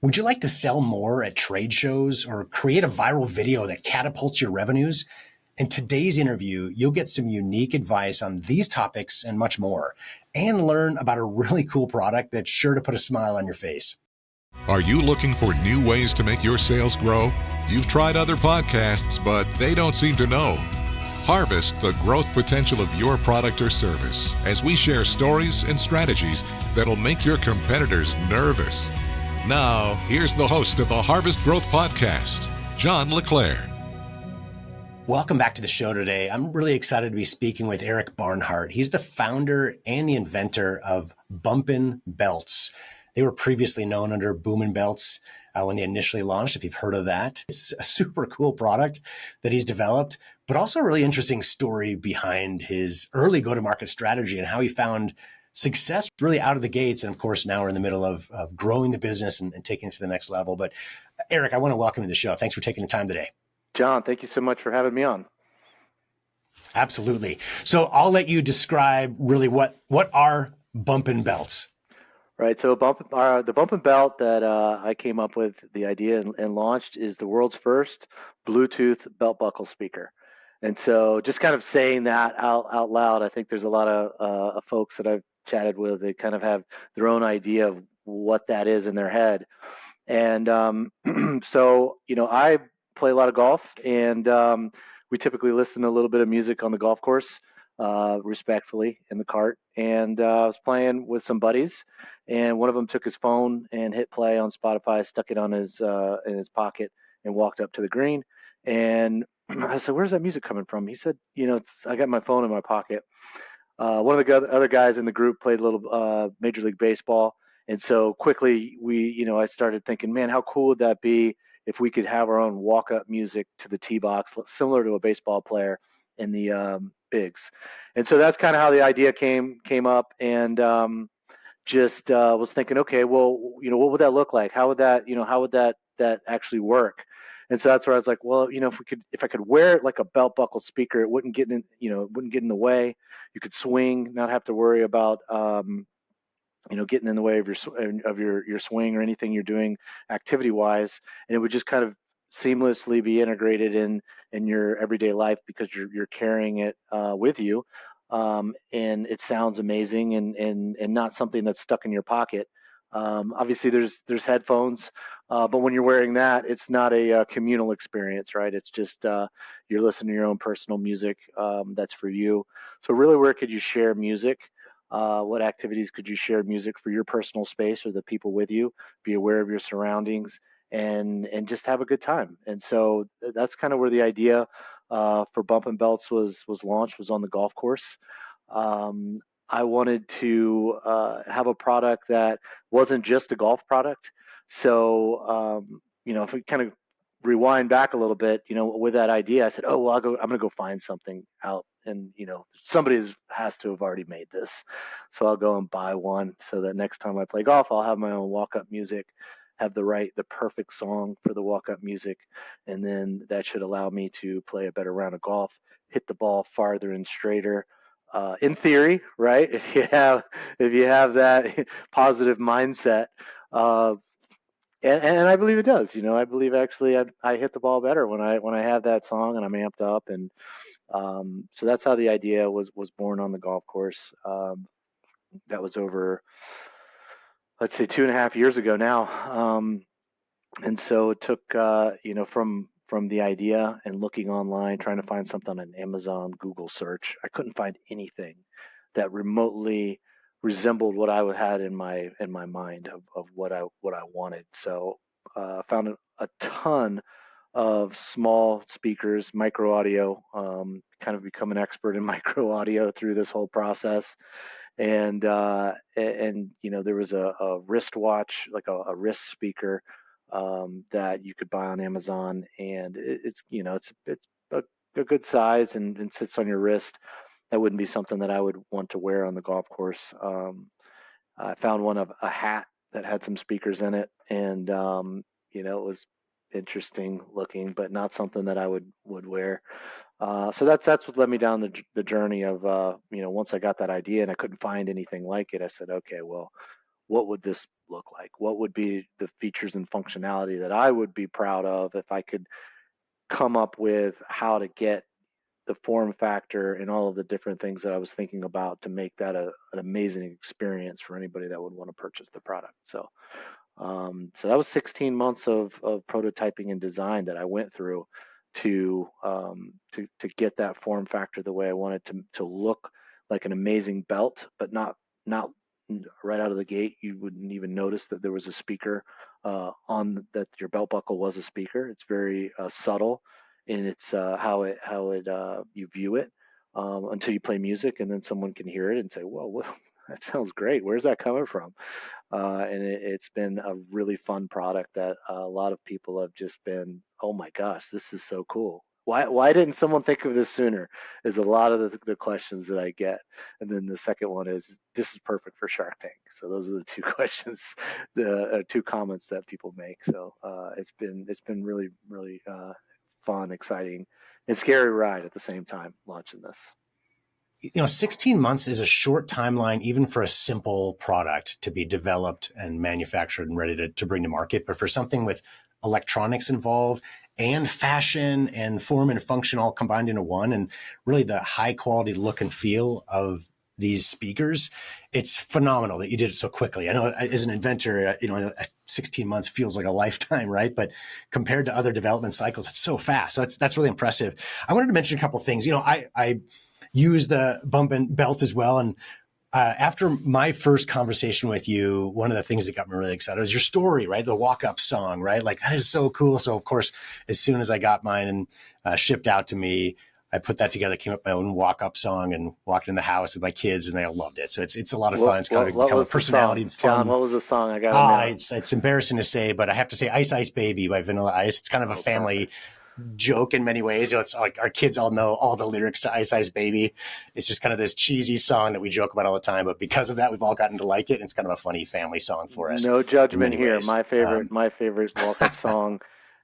Would you like to sell more at trade shows or create a viral video that catapults your revenues? In today's interview, you'll get some unique advice on these topics and much more, and learn about a really cool product that's sure to put a smile on your face. Are you looking for new ways to make your sales grow? You've tried other podcasts, but they don't seem to know. Harvest the growth potential of your product or service as we share stories and strategies that'll make your competitors nervous. Now, here's the host of the Harvest Growth Podcast, Jon LaClare. Welcome back to the show today. I'm really excited to be speaking with Eric Barnhart. He's the founder and the inventor of Boomin Belts. They were previously known under Boomin Belts when they initially launched, if you've heard of that. It's a super cool product that he's developed, but also a really interesting story behind his early go-to-market strategy and how he found success really out of the gates. And of course, now we're in the middle of growing the business and taking it to the next level. But Eric, I want to welcome you to the show. Thanks for taking the time today. Jon, thank you so much for having me on. Absolutely. So I'll let you describe really what are Boomin Belts. Right. So the Boomin Belt that I came up with the idea and launched is the world's first Bluetooth belt buckle speaker. And so just kind of saying that out loud, I think there's a lot of folks that I've chatted with, they kind of have their own idea of what that is in their head. And so, I play a lot of golf, and we typically listen to a little bit of music on the golf course, respectfully in the cart. And I was playing with some buddies, and one of them took his phone and hit play on Spotify, stuck it on his in his pocket, and walked up to the green. And I said, "Where's that music coming from?" He said, I got my phone in my pocket. One of the other guys in the group played a little Major League Baseball. And so quickly I started thinking, man, how cool would that be if we could have our own walk-up music to the tee box, similar to a baseball player in the bigs. And so that's kind of how the idea came up, and was thinking, okay, well, what would that look like? How would that actually work? And so that's where I was like, well, if I could wear it like a belt buckle speaker, it wouldn't get in the way. You could swing, not have to worry about getting in the way of your swing or anything you're doing activity wise, and it would just kind of seamlessly be integrated in your everyday life because you're carrying it with you, and it sounds amazing and not something that's stuck in your pocket. Obviously, there's headphones, but when you're wearing that, it's not a communal experience, right? It's just you're listening to your own personal music that's for you. So really, where could you share music? What activities could you share music for your personal space or the people with you? Be aware of your surroundings and just have a good time. And so that's kind of where the idea for Boomin Belts was launched, was on the golf course. I wanted to have a product that wasn't just a golf product. So, if we kind of rewind back a little bit, with that idea, I said, oh, well, I'm going to go find something out. And, somebody has to have already made this. So I'll go and buy one so that next time I play golf, I'll have my own walk-up music, have the perfect song for the walk-up music. And then that should allow me to play a better round of golf, hit the ball farther and straighter. In theory, right? If you have that positive mindset, and I believe it does. I believe actually I hit the ball better when I have that song and I'm amped up, and so that's how the idea was born on the golf course. That was over, let's say, 2.5 years ago now, and so it took from the idea and looking online, trying to find something on Amazon, Google search. I couldn't find anything that remotely resembled what I had in my mind of what I wanted. So I found a ton of small speakers, micro audio, kind of become an expert in micro audio through this whole process. And there was a wristwatch, like a wrist speaker, that you could buy on Amazon, and it's a good size and sits on your wrist. That wouldn't be something that I would want to wear on the golf course. I found one of a hat that had some speakers in it, and it was interesting looking, but not something that I would wear. So that's what led me down the journey of once I got that idea and I couldn't find anything like it, I said, okay, well, what would this look like? What would be the features and functionality that I would be proud of if I could come up with how to get the form factor and all of the different things that I was thinking about to make that an amazing experience for anybody that would want to purchase the product. So that was 16 months of prototyping and design that I went through to get that form factor the way I wanted to look like an amazing belt, but not right out of the gate. You wouldn't even notice that there was a speaker on that your belt buckle was a speaker. It's very subtle in its how it you view it until you play music, and then someone can hear it and say, "Whoa, that sounds great. Where's that coming from?" And it's been a really fun product that a lot of people have just been, oh my gosh, this is so cool. Why didn't someone think of this sooner? Is a lot of the questions that I get. And then the second one is, this is perfect for Shark Tank. So those are the two questions, the two comments that people make. So it's been really really fun, exciting, and scary ride at the same time launching this. 16 months is a short timeline, even for a simple product to be developed and manufactured and ready to bring to market. But for something with electronics involved and fashion and form and function all combined into one, and really the high quality look and feel of these speakers, it's phenomenal that you did it so quickly. I know as an inventor, 16 months feels like a lifetime, right? But compared to other development cycles, it's so fast. So that's really impressive. I wanted to mention a couple of things. I use the Boomin Belts as well. And after my first conversation with you, one of the things that got me really excited was your story, right? The walk-up song, right? Like, that is so cool. So, of course, as soon as I got mine and shipped out to me, I put that together, came up with my own walk-up song, and walked in the house with my kids, and they all loved it. So it's a lot of fun. It's kind of become a personality and fun. John, what was the song? I got it's embarrassing to say, but I have to say Ice Ice Baby by Vanilla Ice. It's kind of a family joke in many ways. It's like our kids all know all the lyrics to Ice Ice Baby. It's just kind of this cheesy song that we joke about all the time, but because of that, we've all gotten to like it. And it's kind of a funny family song for us. No judgment here. My favorite walk-up song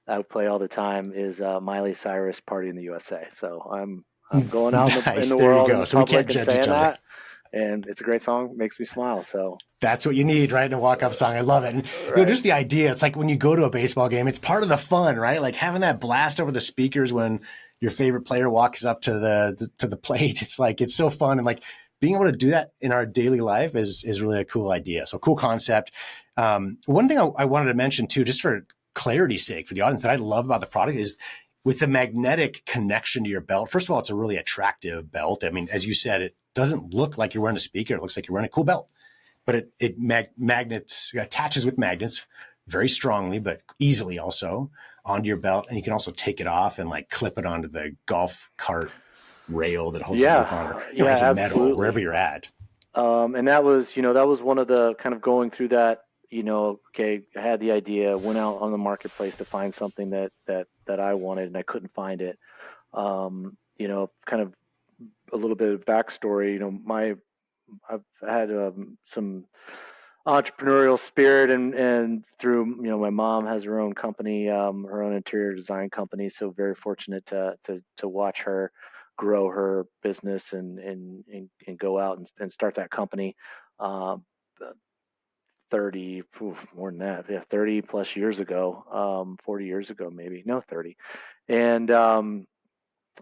I play all the time is Miley Cyrus "Party in the USA." So I'm going out in the world in so public and saying that. And it's a great song, makes me smile. So that's what you need, right? In a walk-up song. I love it. And just the idea, it's like when you go to a baseball game, it's part of the fun, right? Like having that blast over the speakers when your favorite player walks up to the plate. It's like, it's so fun. And like being able to do that in our daily life is really a cool idea. So cool concept. One thing I wanted to mention too, just for clarity's sake for the audience, that I love about the product is with the magnetic connection to your belt. First of all, it's a really attractive belt. I mean, as you said, it doesn't look like you're wearing a speaker. It looks like you're wearing a cool belt, but it attaches with magnets very strongly, but easily also onto your belt. And you can also take it off and like clip it onto the golf cart rail that holds the roof on, or anything metal, wherever you're at. And that was one of the kind of going through that, okay, I had the idea, went out on the marketplace to find something that I wanted, and I couldn't find it. Kind of a little bit of backstory, I've had some entrepreneurial spirit, and through, my mom has her own company, her own interior design company. So very fortunate to watch her grow her business and go out and start that company. 30, more than that, 30 plus years ago, 40 years ago, maybe, no, 30. And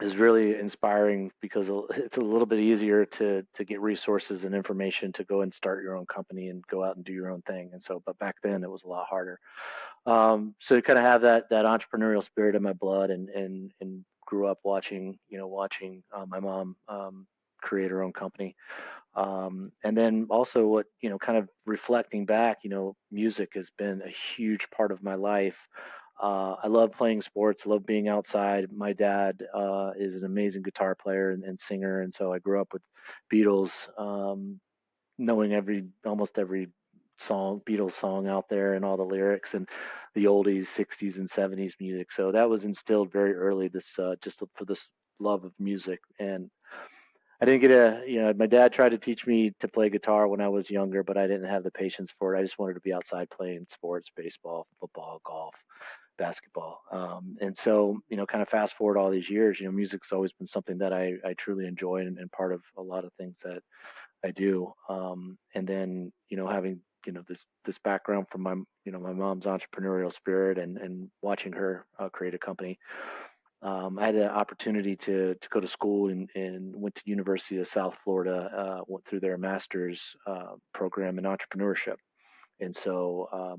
is really inspiring because it's a little bit easier to get resources and information to go and start your own company and go out and do your own thing. And so, but back then it was a lot harder. So you kind of have that entrepreneurial spirit in my blood, and grew up watching my mom create her own company. And then also what, kind of reflecting back, music has been a huge part of my life. I love playing sports. I love being outside. My dad is an amazing guitar player and singer, and so I grew up with Beatles, knowing almost every Beatles song out there, and all the lyrics, and the oldies, 60s and 70s music. So that was instilled very early. This just for this love of music. And I didn't get my dad tried to teach me to play guitar when I was younger, but I didn't have the patience for it. I just wanted to be outside playing sports, baseball, football, golf, basketball. And so, kind of fast forward all these years, music's always been something that I truly enjoy, and part of a lot of things that I do. And then, having this background from my mom's entrepreneurial spirit and watching her create a company. I had the opportunity to go to school and went to University of South Florida, went through their master's program in entrepreneurship. And so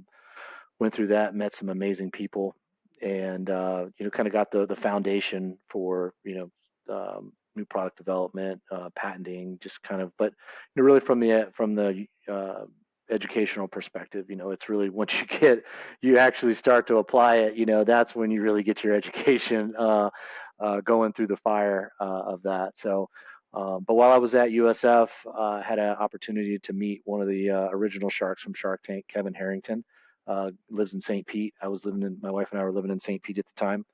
went through that, met some amazing people, and kind of got the foundation for new product development, patenting, just kind of. But really from the educational perspective, it's really once you actually start to apply it, that's when you really get your education going through the fire of that. So. But while I was at USF, I had an opportunity to meet one of the original sharks from Shark Tank, Kevin Harrington. Lives in St. Pete. My wife and I were living in St. Pete at the time.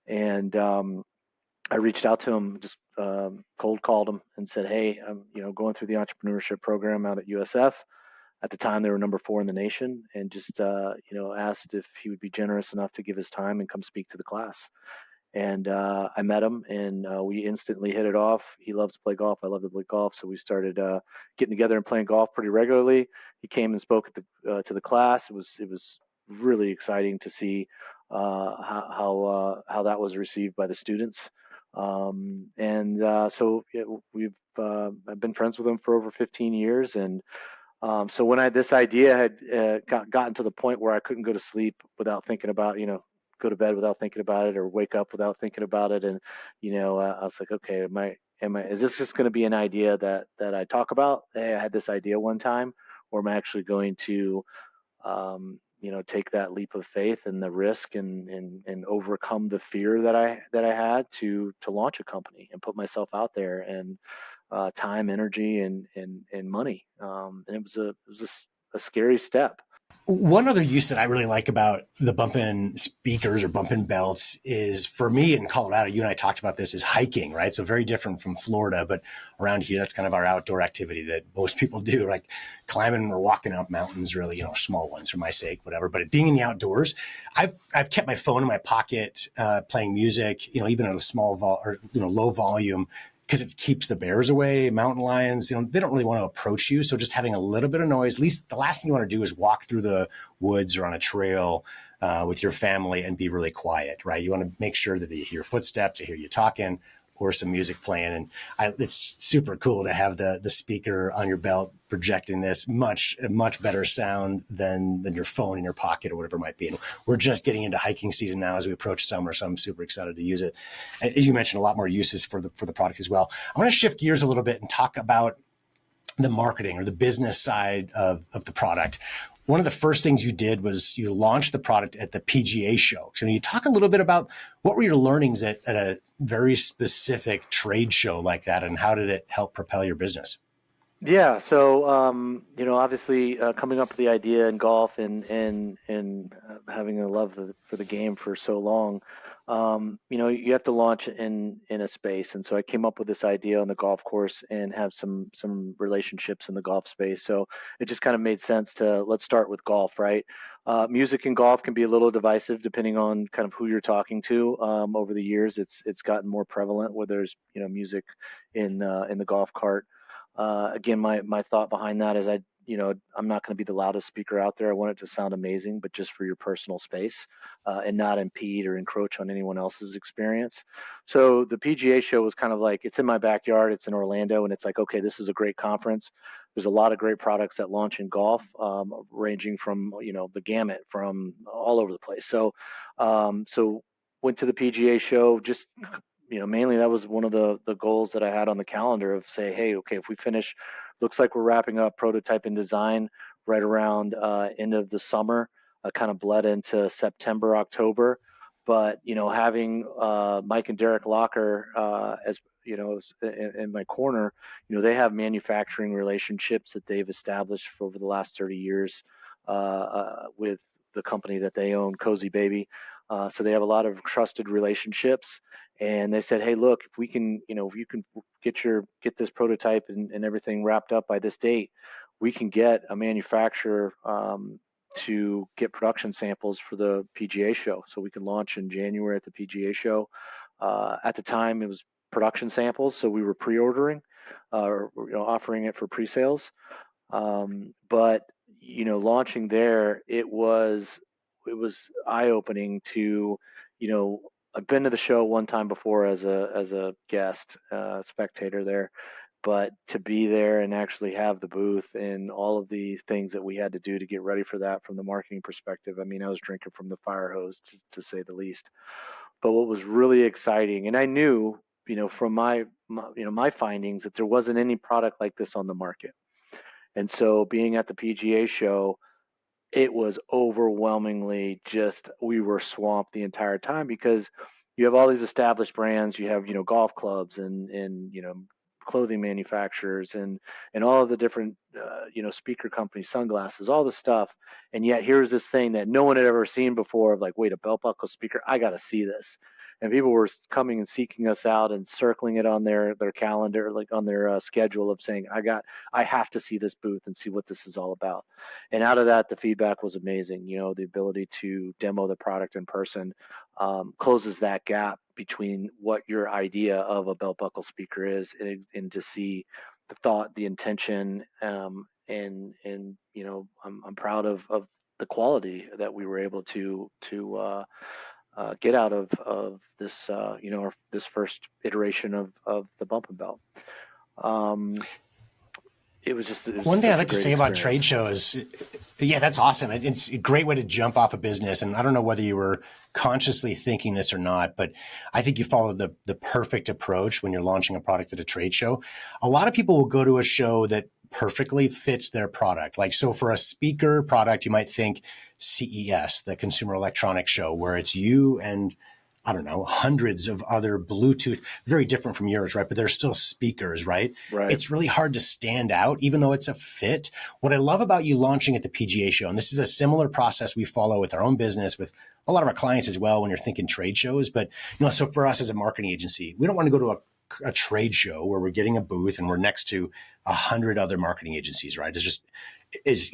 And I reached out to him, just cold called him and said, hey, I'm going through the entrepreneurship program out at USF. At the time, they were number 4 in the nation, and just asked if he would be generous enough to give his time and come speak to the class. And I met him, and we instantly hit it off. He loves to play golf. I love to play golf. So we started getting together and playing golf pretty regularly. He came and spoke to the class. It was really exciting to see how that was received by the students. So I've been friends with him for over 15 years, and so when this idea had gotten to the point where I couldn't go to sleep without thinking about, go to bed without thinking about it, or wake up without thinking about it, and I was like, okay, is this just going to be an idea that I talk about? Hey, I had this idea one time, or am I actually going to take that leap of faith and the risk and overcome the fear that I had to launch a company and put myself out there, and time, energy, and money. And it was a scary step. One other use that I really like about the Bumpin' speakers or Bumpin' Belts is, for me in Colorado, you and I talked about this, is hiking, right? So very different from Florida, but around here, that's kind of our outdoor activity that most people do, like climbing or walking up mountains, really, small ones for my sake, whatever. But being in the outdoors, I've kept my phone in my pocket, playing music, even at a small low volume, because it keeps the bears away, mountain lions, they don't really want to approach you. So just having a little bit of noise, at least the last thing you want to do is walk through the woods or on a trail with your family and be really quiet, right? You want to make sure that they hear footsteps, they hear you talking, or some music playing. And it's super cool to have the speaker on your belt projecting this much better sound than your phone in your pocket or whatever it might be. And we're just getting into hiking season now as we approach summer, so I'm super excited to use it. And as you mentioned, a lot more uses for the product as well. I want to shift gears a little bit and talk about the marketing or the business side of the product. One of the first things you did was you launched the product at the PGA show. So can you talk a little bit about what were your learnings at a very specific trade show like that, and how did it help propel your business? Yeah, so obviously coming up with the idea in golf and having a love for the game for so long, you have to launch in a space, and so I came up with this idea on the golf course and have some relationships in the golf space. So it just kind of made sense to let's start with golf, right? Music in golf can be a little divisive depending on kind of who you're talking to. Over the years, it's gotten more prevalent where there's music in the golf cart. Again, my thought behind that is I'm not going to be the loudest speaker out there. I want it to sound amazing, but just for your personal space and not impede or encroach on anyone else's experience. So the PGA show was kind of like, it's in my backyard. It's in Orlando, and it's like, okay, this is a great conference. There's a lot of great products that launch in golf, ranging from the gamut from all over the place. So went to the PGA show just mainly that was one of the goals that I had on the calendar of say, hey, okay, if we finish, looks like we're wrapping up prototype and design right around end of the summer, kind of bled into September, October. But, having Mike and Derek Locker as, in my corner, they have manufacturing relationships that they've established for over the last 30 years with the company that they own, Cozy Baby. So they have a lot of trusted relationships. And they said, hey, look, if we can, if you can get this prototype and everything wrapped up by this date, we can get a manufacturer to get production samples for the PGA show. So we can launch in January at the PGA show. At the time, it was production samples, so we were pre-ordering or offering it for pre-sales. But launching there, it was eye-opening to, I've been to the show one time before as a guest, spectator there, but to be there and actually have the booth and all of the things that we had to do to get ready for that from the marketing perspective. I mean, I was drinking from the fire hose to say the least. But what was really exciting, and I knew, from my findings, that there wasn't any product like this on the market. And so being at the PGA show, it was overwhelmingly just, we were swamped the entire time because you have all these established brands. You have, golf clubs and clothing manufacturers and all of the different speaker companies, sunglasses, all the stuff. And yet here's this thing that no one had ever seen before, of like, wait, a belt buckle speaker, I got to see this. And people were coming and seeking us out and circling it on their calendar, like on their schedule, of saying, I have to see this booth and see what this is all about. And out of that, the feedback was amazing. The ability to demo the product in person closes that gap between what your idea of a belt buckle speaker is, and to see the thought, the intention, I'm proud of the quality that we were able to get out of this, this first iteration of the Bumpin' Belt. It was One thing I'd such a like to great say about experience. trade shows, yeah, that's awesome. It's a great way to jump off a business. And I don't know whether you were consciously thinking this or not, but I think you followed the perfect approach when you're launching a product at a trade show. A lot of people will go to a show that perfectly fits their product. Like, so for a speaker product, you might think CES, the Consumer Electronics Show, where it's you and, I don't know, hundreds of other Bluetooth, very different from yours, right? But they're still speakers, right? Right. It's really hard to stand out, even though it's a fit. What I love about you launching at the PGA show, and this is a similar process we follow with our own business, with a lot of our clients as well, when you're thinking trade shows. But, so for us as a marketing agency, we don't want to go to a trade show where we're getting a booth and we're next to 100 other marketing agencies, right?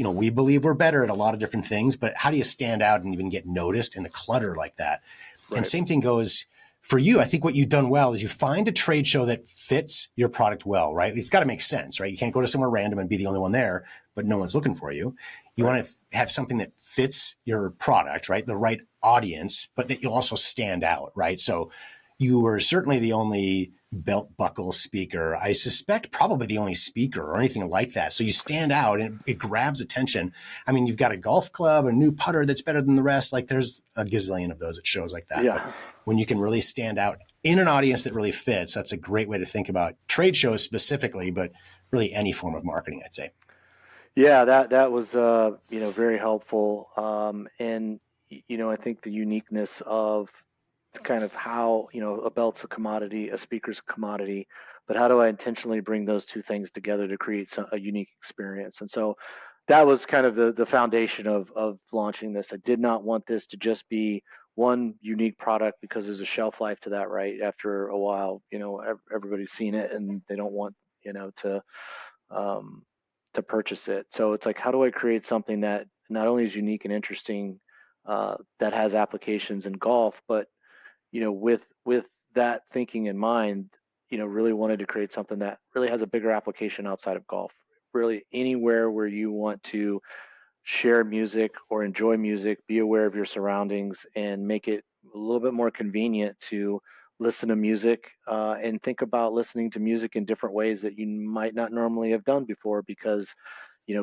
We believe we're better at a lot of different things, but how do you stand out and even get noticed in the clutter like that? Right. And same thing goes for you. I think what you've done well is you find a trade show that fits your product well, right? It's got to make sense, right? You can't go to somewhere random and be the only one there, but no one's looking for you. You want to have something that fits your product, right? The right audience, but that you'll also stand out, right? So you were certainly the only belt buckle speaker. I suspect probably the only speaker or anything like that. So you stand out and it grabs attention. I mean, you've got a golf club, a new putter that's better than the rest. Like, there's a gazillion of those at shows like that. Yeah. But when you can really stand out in an audience that really fits, that's a great way to think about trade shows specifically, but really any form of marketing, I'd say. Yeah, that was very helpful. And I think the uniqueness of kind of how, a belt's a commodity, a speaker's a commodity, but how do I intentionally bring those two things together to create a unique experience? And so that was kind of the foundation of launching this. I did not want this to just be one unique product, because there's a shelf life to that, right? After a while, everybody's seen it and they don't want, um, to purchase it. So it's like, how do I create something that not only is unique and interesting, that has applications in golf, but with that thinking in mind, really wanted to create something that really has a bigger application outside of golf. Really, anywhere where you want to share music or enjoy music, be aware of your surroundings, and make it a little bit more convenient to listen to music, and think about listening to music in different ways that you might not normally have done before, because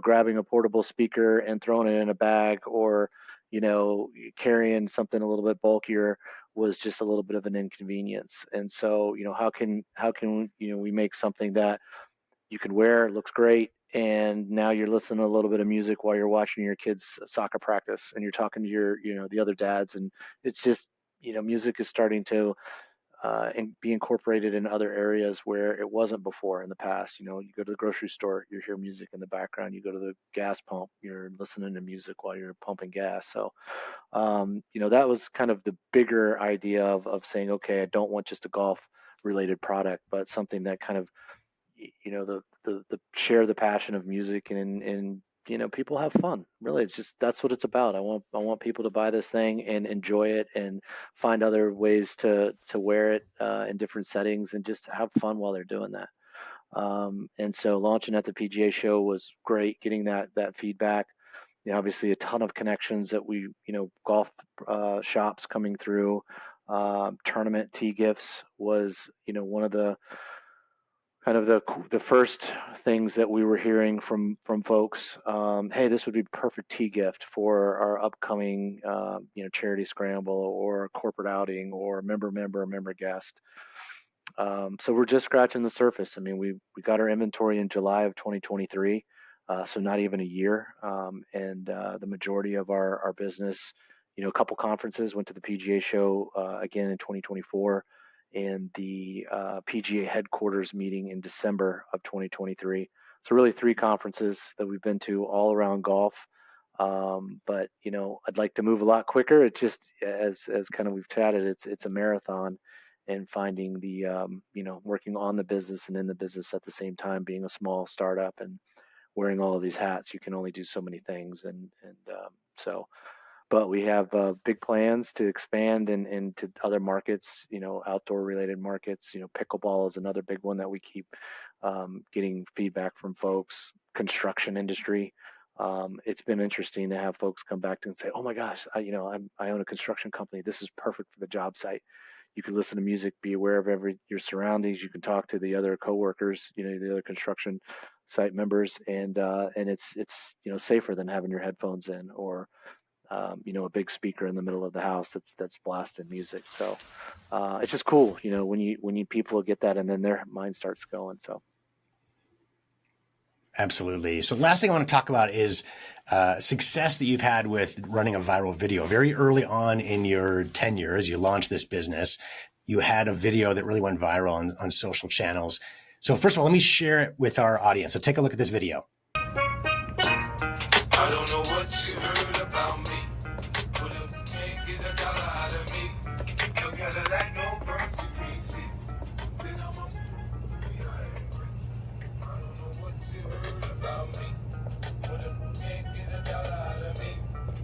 grabbing a portable speaker and throwing it in a bag, or carrying something a little bit bulkier, was just a little bit of an inconvenience. And so, how can we make something that you can wear, looks great, and now you're listening to a little bit of music while you're watching your kids' soccer practice, and you're talking to your the other dads, and it's just, music is starting to and be incorporated in other areas where it wasn't before in the past. You go to the grocery store, you hear music in the background. You go to the gas pump, you're listening to music while you're pumping gas. So, that was kind of the bigger idea of saying, okay, I don't want just a golf related product, but something that kind of, the share the passion of music, and people have fun. Really, it's just, that's what it's about. I want people to buy this thing and enjoy it, and find other ways to wear it in different settings, and just have fun while they're doing that. And so launching at the PGA show was great, getting that feedback. obviously a ton of connections that we, golf shops coming through. Tournament tee gifts was, one of the kind of the first things that we were hearing from folks. Hey, this would be perfect tee gift for our upcoming, charity scramble or corporate outing or member guest. So we're just scratching the surface. I mean, we got our inventory in July of 2023, so not even a year. And the majority of our business, a couple conferences, went to the PGA show again in 2024, and the PGA headquarters meeting in December of 2023. So really three conferences that we've been to all around golf. But I'd like to move a lot quicker. It just, as kind of we've chatted, it's a marathon, and finding the working on the business and in the business at the same time, being a small startup and wearing all of these hats. You can only do so many things, so but we have big plans to expand into other markets, outdoor related markets. Pickleball is another big one that we keep getting feedback from folks. Construction industry. It's been interesting to have folks come back to and say, "Oh my gosh, I own a construction company. This is perfect for the job site. You can listen to music, be aware of your surroundings. You can talk to the other coworkers, the other construction site members, and it's safer than having your headphones in, or a big speaker in the middle of the house that's blasting music. So it's just cool, when you people get that, and then their mind starts going. So Absolutely. So last thing I want to talk about is success that you've had with running a viral video. Very early on in your tenure, as you launched this business, you had a video that really went viral on social channels. So first of all, let me share it with our audience. So take a look at this video. I don't know what you heard about me, but if you can't get a dollar out of me, you gotta let no birds you can't see. Then I'm a... I don't know what you heard about me, but if you can't get a dollar out of me,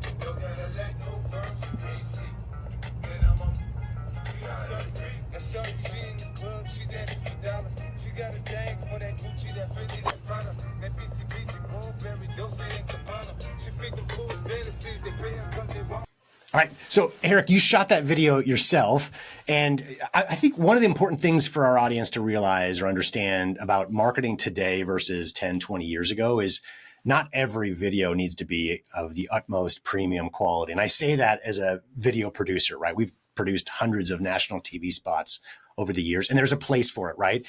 you gotta let no birds you can't see. Then I'm a... A shorty, she in the club, she dancing for dollars. She got a gang for that Gucci, that Fendi, that Prada, that BCBG, Burberry, Dolce and Gabbana. She feed them fools fantasies, they pay her 'cause they want. All right. So, Eric, you shot that video yourself. And I think one of the important things for our audience to realize or understand about marketing today versus 10, 20 years ago is not every video needs to be of the utmost premium quality. And I say that as a video producer, right? We've produced hundreds of national TV spots over the years, and there's a place for it, right?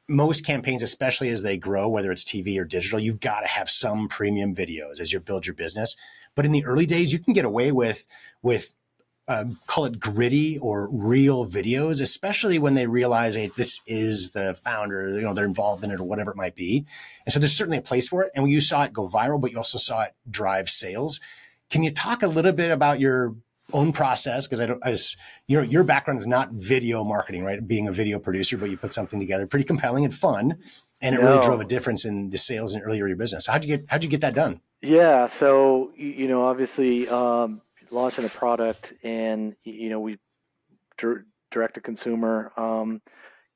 Most campaigns, especially as they grow, whether it's TV or digital, you've got to have some premium videos as you build your business. But in the early days, you can get away with call it gritty or real videos, especially when they realize, hey, this is the founder, they're involved in it or whatever it might be. And so there's certainly a place for it. And you saw it go viral, but you also saw it drive sales. Can you talk a little bit about your own process? Because your background is not video marketing, right? Being a video producer, but you put something together pretty compelling and fun, and it really drove a difference in the sales and earlier your business. So how'd you get that done? Yeah, so obviously launching a product, and we direct to consumer,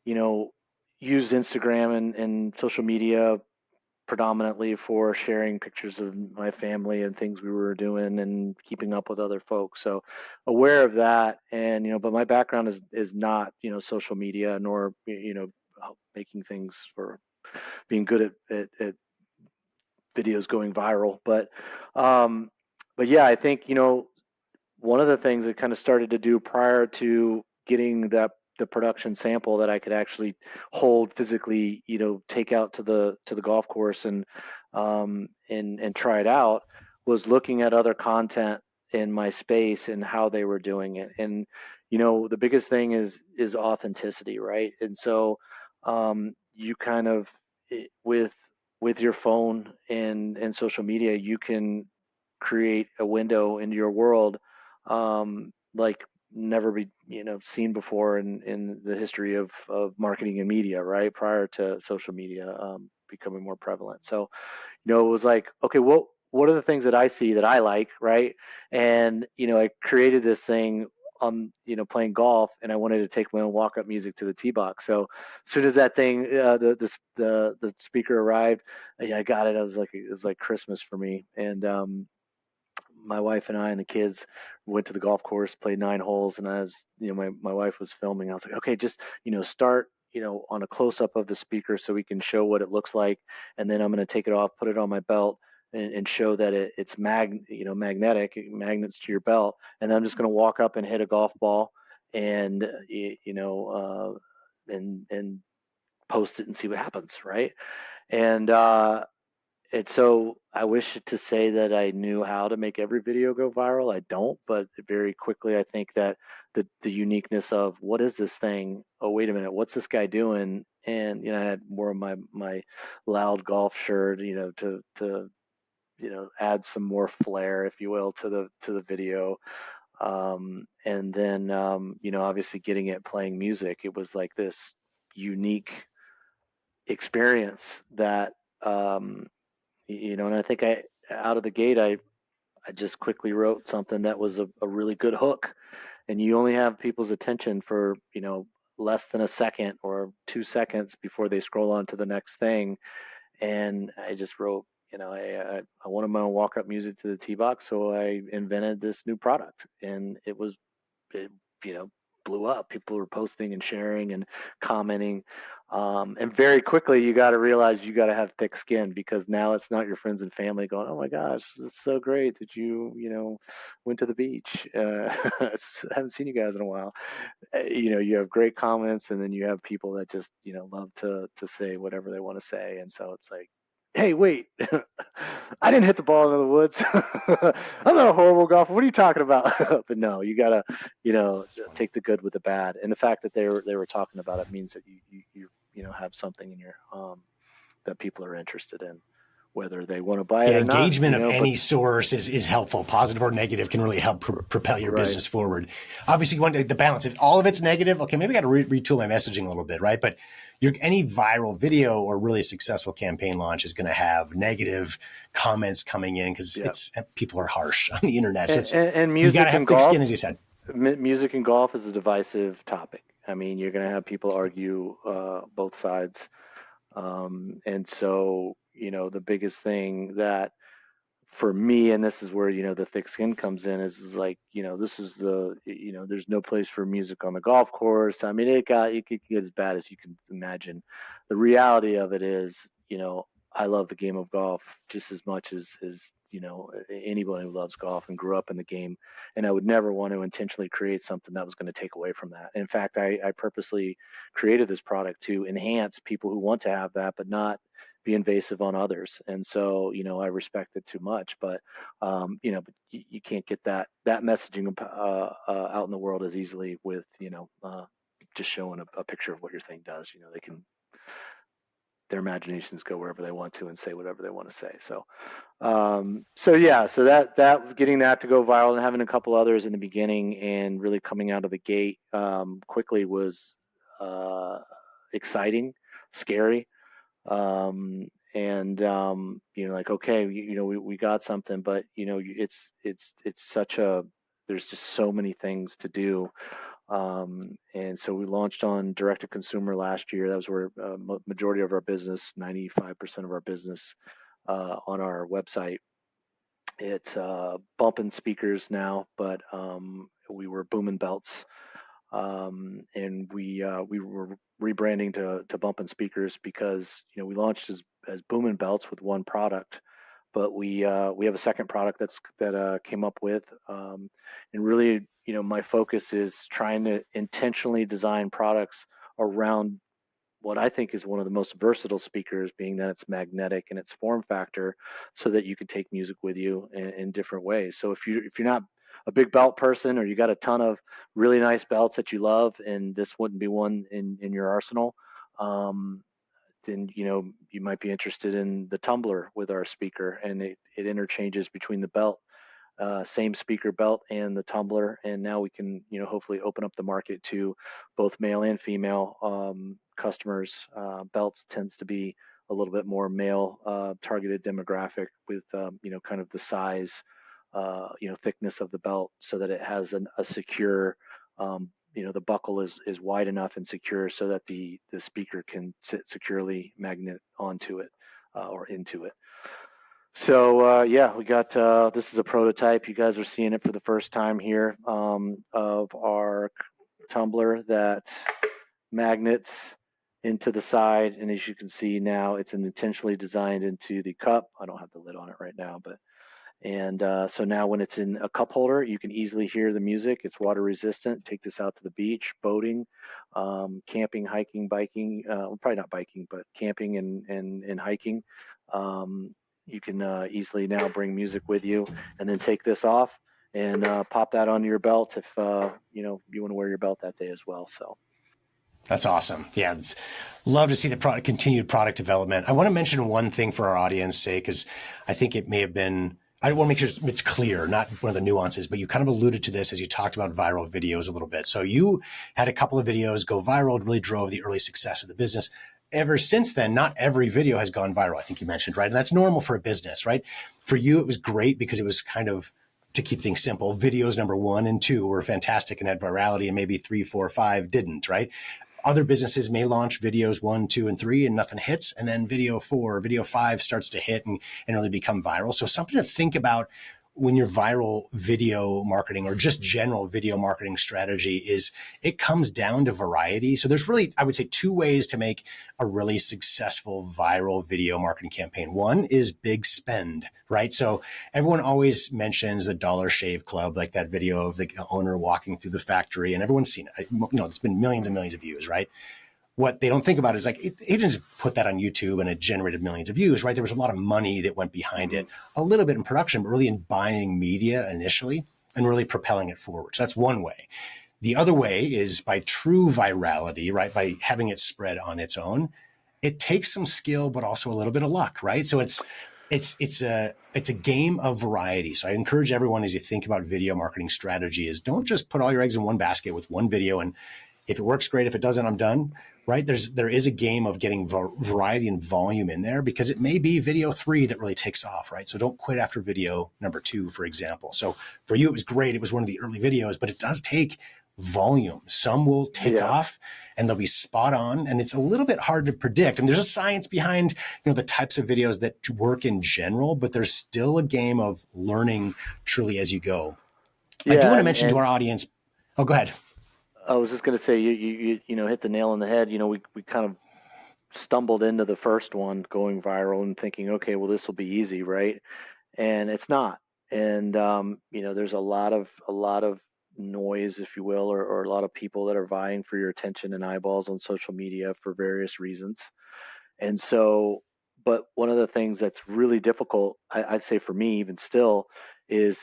used Instagram and social media predominantly for sharing pictures of my family and things we were doing and keeping up with other folks. So aware of that, and but my background is not social media, nor making things or being good at videos going viral. But yeah, I think one of the things that kind of started to do prior to getting the production sample that I could actually hold physically, take out to the golf course and try it out, was looking at other content in my space and how they were doing it. And the biggest thing is authenticity, right? And so you kind of with your phone and social media, you can create a window into your world like never be seen before in the history of marketing and media, right? Prior to social media becoming more prevalent. So it was like, okay, well, what are the things that I see that I like, right? And I created this thing on playing golf, and I wanted to take my own walk-up music to the tee box. So as soon as that thing the speaker arrived, I got it. It was like Christmas for me. And my wife and I and the kids went to the golf course, played 9 holes, and I was, my wife was filming. I was like, okay, just, start, on a close up of the speaker so we can show what it looks like, and then I'm going to take it off, put it on my belt, and show that it's magnetic, it magnets to your belt, and then I'm just going to walk up and hit a golf ball, and and post it and see what happens, right? And so I wish to say that I knew how to make every video go viral. I don't, but very quickly I think that the uniqueness of what is this thing? Oh, wait a minute, what's this guy doing? And I had more of my loud golf shirt, to add some more flair, if you will, to the video. And then obviously getting it playing music, it was like this unique experience that and I think I out of the gate I just quickly wrote something that was a really good hook, and you only have people's attention for less than a second or 2 seconds before they scroll on to the next thing. And I just wrote, I wanted my own walk up music to the tee box, so I invented this new product, and it blew up. People were posting and sharing and commenting, and very quickly you got to realize you got to have thick skin, because now it's not your friends and family going, "Oh my gosh, this is so great that you went to the beach. I haven't seen you guys in a while." You have great comments, and then you have people that just love to say whatever they want to say, and so it's like, hey, wait, I didn't hit the ball into the woods. I'm not a horrible golfer. What are you talking about? But no, you gotta take the good with the bad, and the fact that they were talking about it means that you have something in your that people are interested in, whether they want to buy it Yeah, or not. engagement of any source is helpful. Positive or negative can really help propel your Right. business forward. Obviously, you want the balance. If all of it's negative, okay, maybe I got to retool my messaging a little bit, right? But any viral video or really successful campaign launch is going to have negative comments coming in, because people are harsh on the internet. So And you got music to have and thick golf. skin, as you said. Music and golf is a divisive topic. I mean, you're going to have people argue both sides. And so, the biggest thing that for me, and this is where, the thick skin comes in, is like, this is there's no place for music on the golf course. I mean, it could get as bad as you can imagine. The reality of it is, I love the game of golf just as much as anybody who loves golf and grew up in the game. And I would never want to intentionally create something that was going to take away from that. In fact, I purposely created this product to enhance people who want to have that, but not be invasive on others. And so, I respect it too much, but but you can't get that messaging out in the world as easily with just showing a picture of what your thing does. They can, their imaginations go wherever they want to and say whatever they want to say. So so that getting that to go viral and having a couple others in the beginning and really coming out of the gate quickly was exciting, scary, and like, okay, we got something, but it's such a, there's just so many things to do. And so we launched on direct to consumer last year. That was where majority of our business, 95% of our business, on our website. It's bumping speakers now, but we were Boomin Belts, and we were rebranding to Bumpin' Speakers, because we launched as Boomin Belts with one product, but we have a second product that came up with, and really my focus is trying to intentionally design products around what I think is one of the most versatile speakers, being that it's magnetic in its form factor, so that you can take music with you in different ways. So if you're not a big belt person, or you got a ton of really nice belts that you love, and this wouldn't be one in your arsenal, then you might be interested in the tumbler with our speaker, and it interchanges between the belt, same speaker belt, and the tumbler, and now we can hopefully open up the market to both male and female customers. Belts tends to be a little bit more male targeted demographic, with kind of the size, thickness of the belt, so that it has a secure, the buckle is wide enough and secure so that the speaker can sit securely magnet onto it, or into it. So yeah, we got this is a prototype. You guys are seeing it for the first time here, of our tumbler that magnets into the side, and as you can see now, it's intentionally designed into the cup. I don't have the lid on it right now, but and so now when it's in a cup holder, you can easily hear the music. It's water resistant. Take this out to the beach, boating, camping, hiking, biking. Well, probably not biking, but camping and hiking. You can easily now bring music with you, and then take this off and pop that onto your belt if you want to wear your belt that day as well. So. That's awesome. Yeah, love to see the continued product development. I want to mention one thing for our audience sake, because I think it may have been, I want to make sure it's clear, not one of the nuances, but you kind of alluded to this as you talked about viral videos a little bit. So you had a couple of videos go viral, really drove the early success of the business. Ever since then, not every video has gone viral, I think you mentioned, right? And that's normal for a business, right? For you, it was great because it was kind of, to keep things simple, videos number 1 and 2 were fantastic and had virality, and maybe 3, 4, 5 didn't, right? Other businesses may launch videos 1, 2, and 3 and nothing hits. And then video 4, video 5 starts to hit and really become viral. So something to think about when your viral video marketing or just general video marketing strategy is it comes down to variety. So there's really, I would say, 2 ways to make a really successful viral video marketing campaign. One is big spend, right? So everyone always mentions the Dollar Shave Club, like that video of the owner walking through the factory, and everyone's seen it. It's been millions and millions of views, right? What they don't think about is like it didn't just put that on YouTube and it generated millions of views, right? There was a lot of money that went behind it, a little bit in production, but really in buying media initially and really propelling it forward. So that's one way. The other way is by true virality, right? By having it spread on its own. It takes some skill, but also a little bit of luck, right? So it's a game of variety. So I encourage everyone, as you think about video marketing strategy, is don't just put all your eggs in one basket with one video and if it works, great. If it doesn't, I'm done. Right? There is a game of getting variety and volume in there because it may be video 3 that really takes off, right? So don't quit after video number 2, for example. So for you, it was great. It was one of the early videos, but it does take volume. Some will take off and they'll be spot on. And it's a little bit hard to predict. And there's a science behind, the types of videos that work in general, but there's still a game of learning truly as you go. I do want to mention to our audience. Oh, go ahead. I was just going to say you hit the nail on the head. We kind of stumbled into the first one going viral and thinking, okay, well this will be easy, right? And it's not. And there's a lot of noise, if you will, or a lot of people that are vying for your attention and eyeballs on social media for various reasons. And so, but one of the things that's really difficult, I'd say for me, even still, is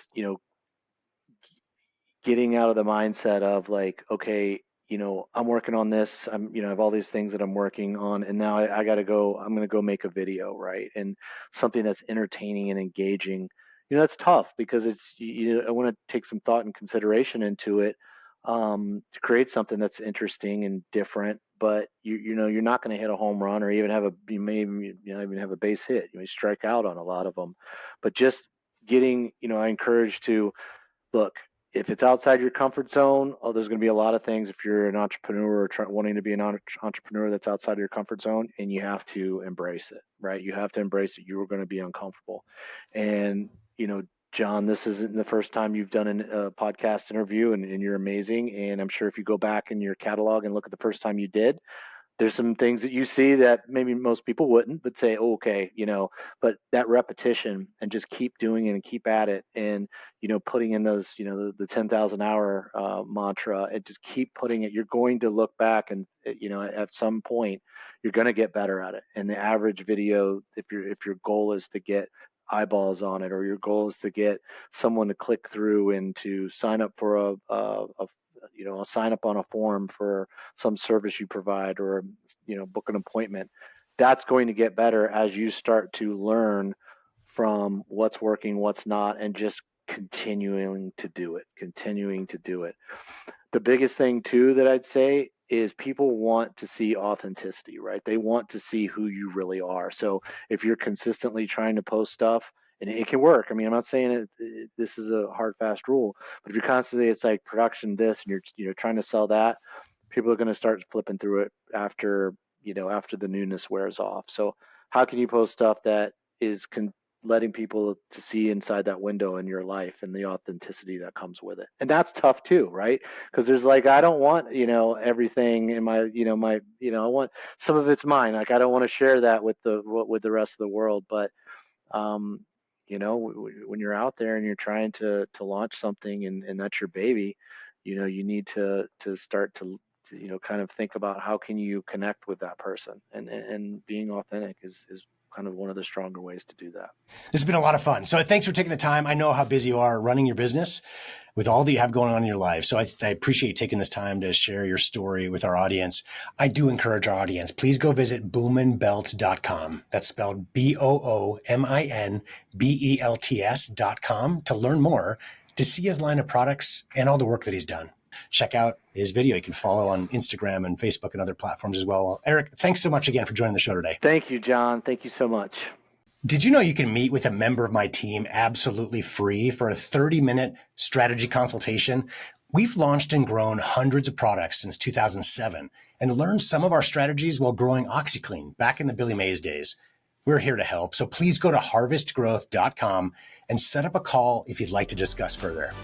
getting out of the mindset of like, okay, I'm working on this. I have all these things that I'm working on, and now I got to go. I'm going to go make a video, right? And something that's entertaining and engaging. That's tough because I want to take some thought and consideration into it, to create something that's interesting and different. But you're not going to hit a home run or even you may even have a base hit. You may strike out on a lot of them, but just getting, I encourage to look, if it's outside your comfort zone, there's going to be a lot of things if you're an entrepreneur or wanting to be an entrepreneur that's outside of your comfort zone, and you have to embrace it, right? You have to embrace it. You are going to be uncomfortable. And, Jon, this isn't the first time you've done a podcast interview, and you're amazing. And I'm sure if you go back in your catalog and look at the first time you did, there's some things that you see that maybe most people wouldn't, but say, oh, okay, but that repetition and just keep doing it and keep at it. And, putting in those, the 10,000 hour mantra, and just keep putting it. You're going to look back and, at some point you're going to get better at it. And the average video, if your goal is to get eyeballs on it, or your goal is to get someone to click through and to sign up for a sign up on a form for some service you provide, or book an appointment, that's going to get better as you start to learn from what's working, what's not, and just continuing to do it. The biggest thing too that I'd say is people want to see authenticity, right? They want to see who you really are. So if you're consistently trying to post stuff, and it can work. I mean, I'm not saying this is a hard, fast rule, but if you're constantly, it's like production this, and you're trying to sell that, people are going to start flipping through it after the newness wears off. So how can you post stuff that is letting people to see inside that window in your life and the authenticity that comes with it. And that's tough too, right? Because there's like, I don't want, everything in my, I want some of it's mine. Like, I don't want to share that with the rest of the world. But, um, when you're out there and you're trying to launch something and that's your baby, you need to start to kind of think about how can you connect with that person, and being authentic is kind of one of the stronger ways to do that. This has been a lot of fun. So thanks for taking the time. I know how busy you are running your business with all that you have going on in your life. So I appreciate you taking this time to share your story with our audience. I do encourage our audience, please go visit boominbelts.com. That's spelled BOOMINBELTS.com to learn more, to see his line of products and all the work that he's done. Check out his video. You can follow on Instagram and Facebook and other platforms as well. Eric, thanks so much again for joining the show today. Thank you, John. Thank you so much. Did you know you can meet with a member of my team absolutely free for a 30-minute strategy consultation? We've launched and grown hundreds of products since 2007 and learned some of our strategies while growing OxyClean back in the Billy Mays days. We're here to help, so please go to harvestgrowth.com and set up a call if you'd like to discuss further.